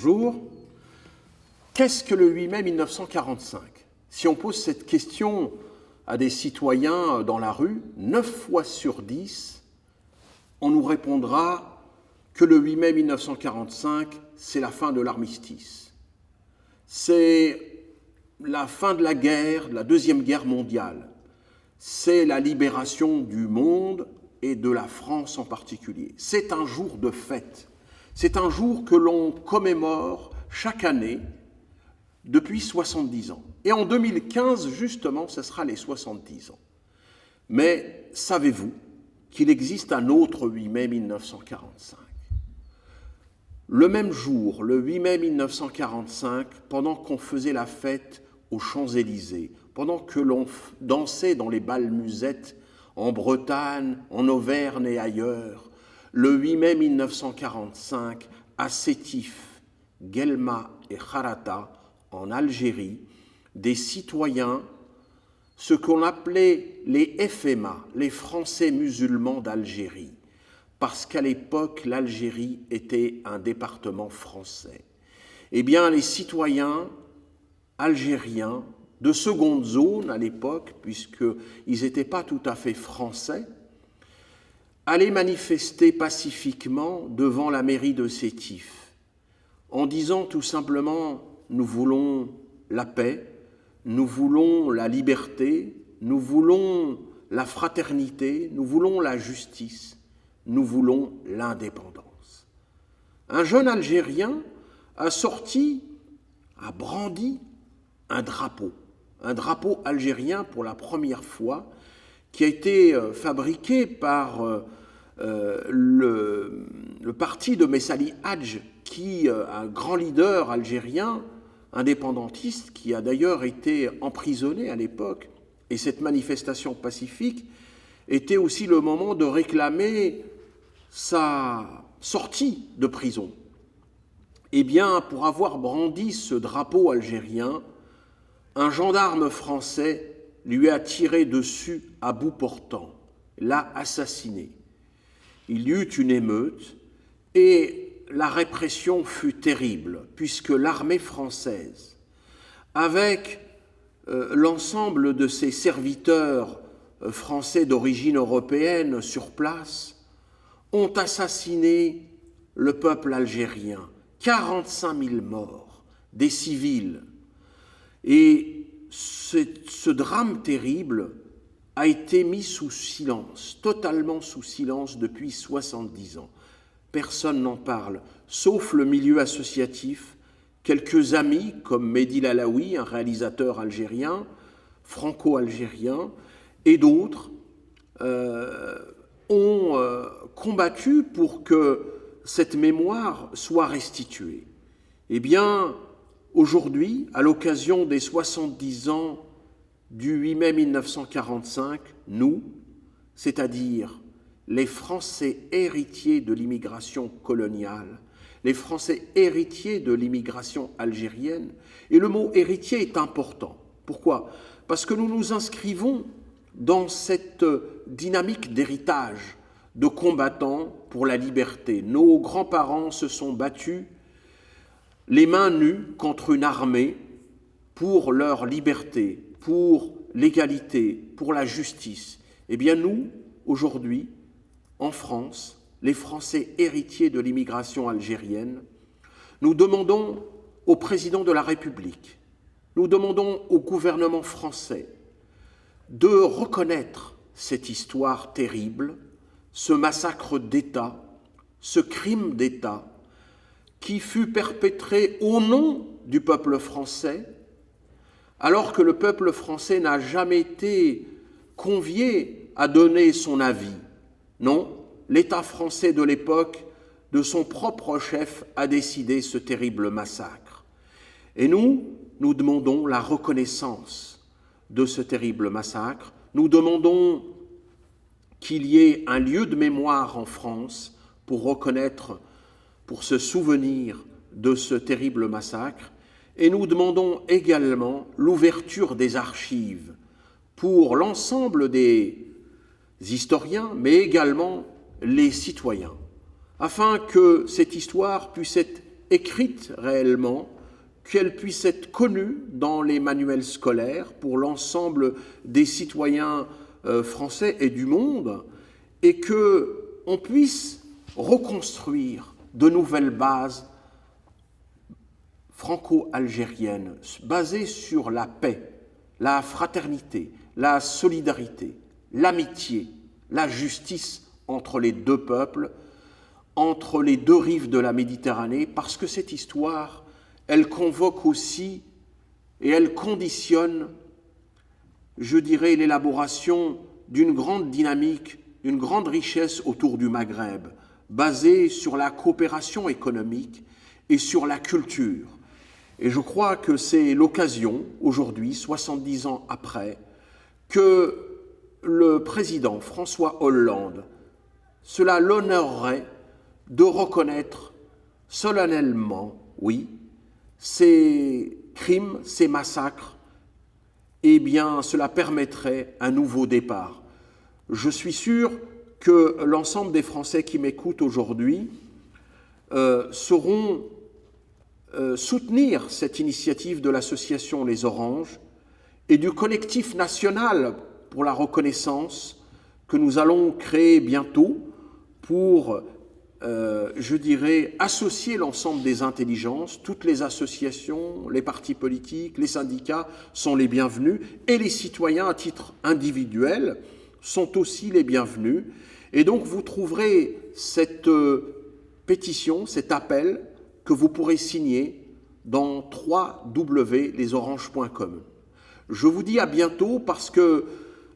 bonjour. Qu'est-ce que le 8 mai 1945 ? Si on pose cette question à des citoyens dans la rue, 9 fois sur 10, on nous répondra que le 8 mai 1945, c'est la fin de l'armistice. C'est la fin de la guerre, de la Deuxième Guerre mondiale. C'est la libération du monde et de la France en particulier. C'est un jour de fête. C'est un jour que l'on commémore chaque année depuis 70 ans. Et en 2015, justement, ce sera les 70 ans. Mais savez-vous qu'il existe un autre 8 mai 1945 ? Le même jour, le 8 mai 1945, pendant qu'on faisait la fête aux Champs-Élysées, pendant que l'on dansait dans les bals musettes en Bretagne, en Auvergne et ailleurs, le 8 mai 1945, à Sétif, Guelma et Kharata, en Algérie, des citoyens, ce qu'on appelait les FMA, les Français musulmans d'Algérie, parce qu'à l'époque, l'Algérie était un département français. Eh bien, les citoyens algériens de seconde zone à l'époque, puisqu'ils n'étaient pas tout à fait français, allaient manifester pacifiquement devant la mairie de Sétif, en disant tout simplement « Nous voulons la paix, nous voulons la liberté, nous voulons la fraternité, nous voulons la justice, nous voulons l'indépendance. » Un jeune Algérien a brandi un drapeau algérien pour la première fois, qui a été fabriqué par le parti de Messali Hadj, un grand leader algérien, indépendantiste, qui a d'ailleurs été emprisonné à l'époque. Et cette manifestation pacifique était aussi le moment de réclamer sa sortie de prison. Eh bien, pour avoir brandi ce drapeau algérien, un gendarme français lui a tiré dessus à bout portant, l'a assassiné. Il y eut une émeute et la répression fut terrible, puisque l'armée française, avec l'ensemble de ses serviteurs français d'origine européenne sur place, ont assassiné le peuple algérien, 45 000 morts, des civils. Et ce drame terrible a été mis sous silence, totalement sous silence depuis 70 ans. Personne n'en parle, sauf le milieu associatif, quelques amis comme Mehdi Lalaoui, un réalisateur algérien, franco-algérien, et d'autres ont combattu pour que cette mémoire soit restituée. Eh bien, aujourd'hui, à l'occasion des 70 ans du 8 mai 1945, nous, c'est-à-dire les Français héritiers de l'immigration coloniale, les Français héritiers de l'immigration algérienne, et le mot héritier est important. Pourquoi ? Parce que nous nous inscrivons dans cette dynamique d'héritage, de combattants pour la liberté. Nos grands-parents se sont battus les mains nues contre une armée pour leur liberté, pour l'égalité, pour la justice. Eh bien nous, aujourd'hui, en France, les Français héritiers de l'immigration algérienne, nous demandons au président de la République, nous demandons au gouvernement français de reconnaître cette histoire terrible, ce massacre d'État, ce crime d'État qui fut perpétré au nom du peuple français, alors que le peuple français n'a jamais été convié à donner son avis. Non, l'État français de l'époque, de son propre chef, a décidé ce terrible massacre. Et nous demandons la reconnaissance de ce terrible massacre. Nous demandons qu'il y ait un lieu de mémoire en France pour reconnaître, pour se souvenir de ce terrible massacre. Et nous demandons également l'ouverture des archives pour l'ensemble des historiens, mais également les citoyens, afin que cette histoire puisse être écrite réellement, qu'elle puisse être connue dans les manuels scolaires pour l'ensemble des citoyens français et du monde, et qu'on puisse reconstruire de nouvelles bases franco-algériennes, basées sur la paix, la fraternité, la solidarité, l'amitié, la justice entre les deux peuples, entre les deux rives de la Méditerranée, parce que cette histoire, elle convoque aussi et elle conditionne, je dirais, l'élaboration d'une grande dynamique, d'une grande richesse autour du Maghreb, basée sur la coopération économique et sur la culture. Et je crois que c'est l'occasion, aujourd'hui, 70 ans après, que le président François Hollande, cela l'honorerait de reconnaître solennellement, oui, ces crimes, ces massacres, eh bien, cela permettrait un nouveau départ. Je suis sûr que l'ensemble des Français qui m'écoutent aujourd'hui sauront soutenir cette initiative de l'association Les Oranges et du collectif national pour la reconnaissance que nous allons créer bientôt pour je dirais, associer l'ensemble des intelligences, toutes les associations, les partis politiques, les syndicats sont les bienvenus, et les citoyens à titre individuel sont aussi les bienvenus. Et donc vous trouverez cette pétition, cet appel que vous pourrez signer dans www.lesoranges.com. Je vous dis à bientôt parce que,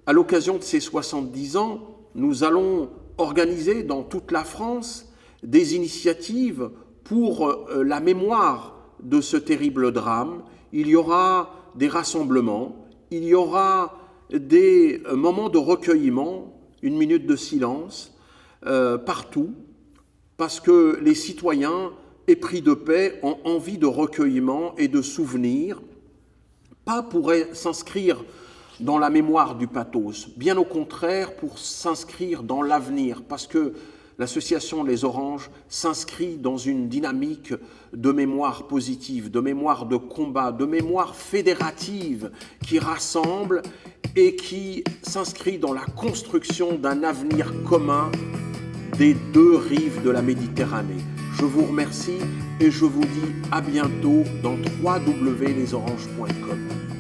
à l'occasion de ces 70 ans, nous allons organiser dans toute la France des initiatives pour la mémoire de ce terrible drame. Il y aura des rassemblements, il y aura des moments de recueillement, une minute de silence, partout, parce que les citoyens épris de paix ont envie de recueillement et de souvenirs, pas pour s'inscrire dans la mémoire du pathos, bien au contraire pour s'inscrire dans l'avenir, parce que l'association Les Oranges s'inscrit dans une dynamique de mémoire positive, de mémoire de combat, de mémoire fédérative qui rassemble et qui s'inscrit dans la construction d'un avenir commun des deux rives de la Méditerranée. Je vous remercie et je vous dis à bientôt dans www.lesoranges.com.